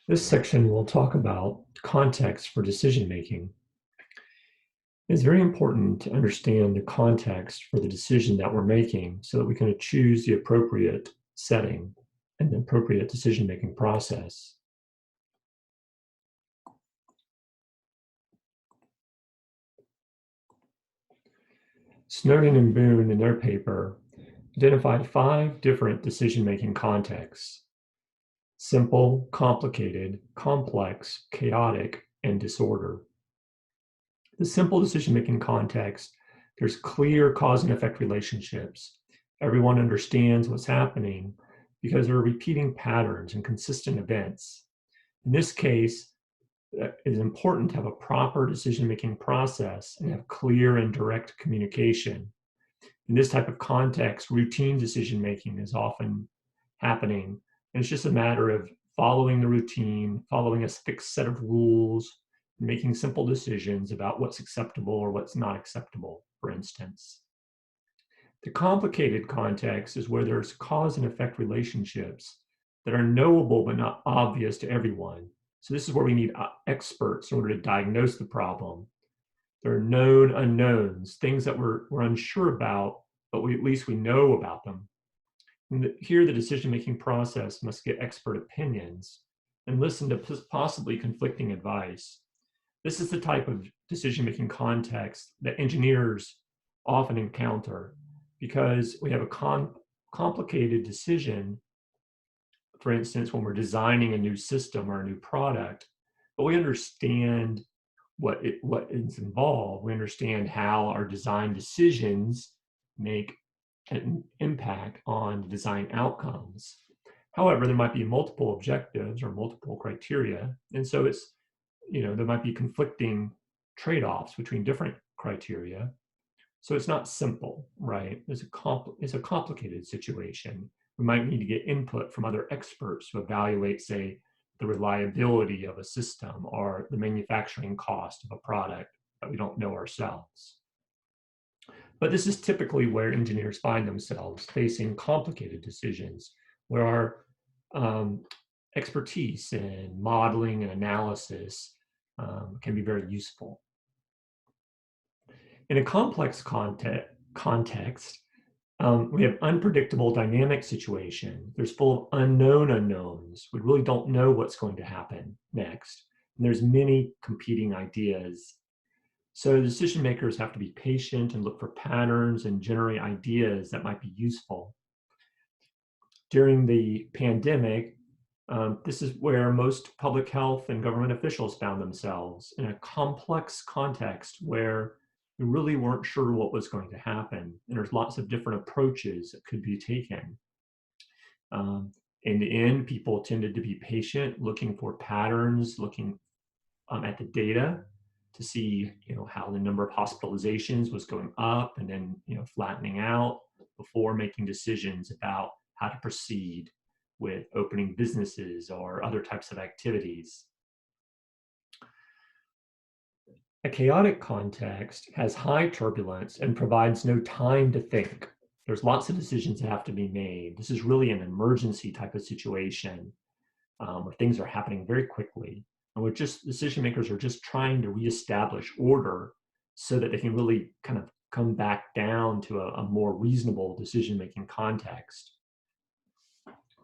This section will talk about context for decision making. It's very important to understand the context for the decision that we're making so that we can choose the appropriate setting and the appropriate decision making process. Snowden and Boone, in their paper, identified 5 different decision making contexts: simple, complicated, complex, chaotic, and disorder. The simple decision-making context, there's clear cause and effect relationships. Everyone understands what's happening because there are repeating patterns and consistent events. In this case, it is important to have a proper decision-making process and have clear and direct communication. In this type of context, routine decision-making is often happening. And it's just a matter of following the routine, following a fixed set of rules, making simple decisions about what's acceptable or what's not acceptable, for instance. The complicated context is where there's cause and effect relationships that are knowable but not obvious to everyone. So this is where we need experts in order to diagnose the problem. There are known unknowns, things that we're unsure about, but at least we know about them. And here, the decision-making process must get expert opinions and listen to possibly conflicting advice. This is the type of decision-making context that engineers often encounter because we have a complicated decision, for instance, when we're designing a new system or a new product, but we understand what is involved. We understand how our design decisions make an impact on the design outcomes. However, there might be multiple objectives or multiple criteria, and so it's, there might be conflicting trade-offs between different criteria. So it's not simple, right? It's a complicated situation. We might need to get input from other experts to evaluate, say, the reliability of a system or the manufacturing cost of a product that we don't know ourselves. But this is typically where engineers find themselves, facing complicated decisions, where our expertise in modeling and analysis can be very useful. In a complex context, we have unpredictable dynamic situation. There's full of unknown unknowns. We really don't know what's going to happen next. And there's many competing ideas. So decision makers have to be patient and look for patterns and generate ideas that might be useful. During the pandemic, this is where most public health and government officials found themselves, in a complex context where we really weren't sure what was going to happen. And there's lots of different approaches that could be taken. In the end, people tended to be patient, looking for patterns, looking at the data to see, how the number of hospitalizations was going up and then, flattening out before making decisions about how to proceed with opening businesses or other types of activities. A chaotic context has high turbulence and provides no time to think. There's lots of decisions that have to be made. This is really an emergency type of situation where things are happening very quickly. And decision makers are just trying to reestablish order so that they can really kind of come back down to a more reasonable decision-making context.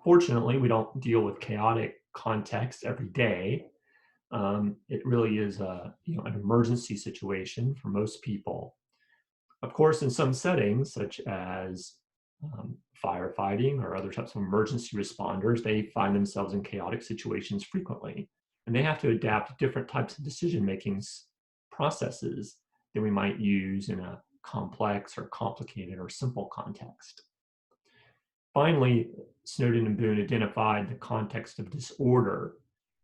Fortunately, we don't deal with chaotic context every day. It really is an emergency situation for most people. Of course, in some settings, such as firefighting or other types of emergency responders, they find themselves in chaotic situations frequently, and they have to adapt to different types of decision-making processes than we might use in a complex or complicated or simple context. Finally, Snowden and Boone identified the context of disorder.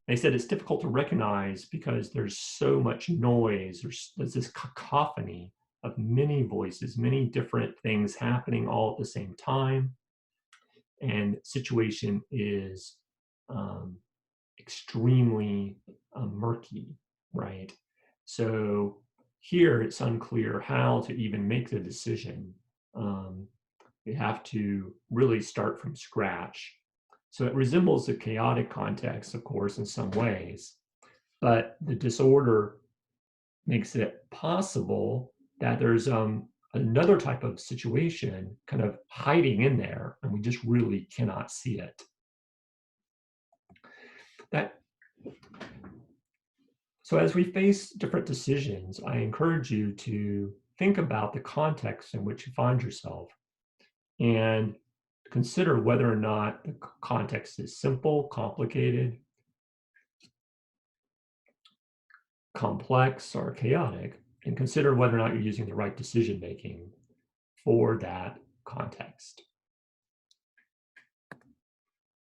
They said it's difficult to recognize because there's so much noise, there's this cacophony of many voices, many different things happening all at the same time. And situation is extremely murky, right? So here it's unclear how to even make the decision. We have to really start from scratch. So it resembles a chaotic context, of course, in some ways, but the disorder makes it possible that there's another type of situation kind of hiding in there, and we just really cannot see it. That So as we face different decisions, I encourage you to think about the context in which you find yourself and consider whether or not the context is simple, complicated, complex, or chaotic, and consider whether or not you're using the right decision making for that context.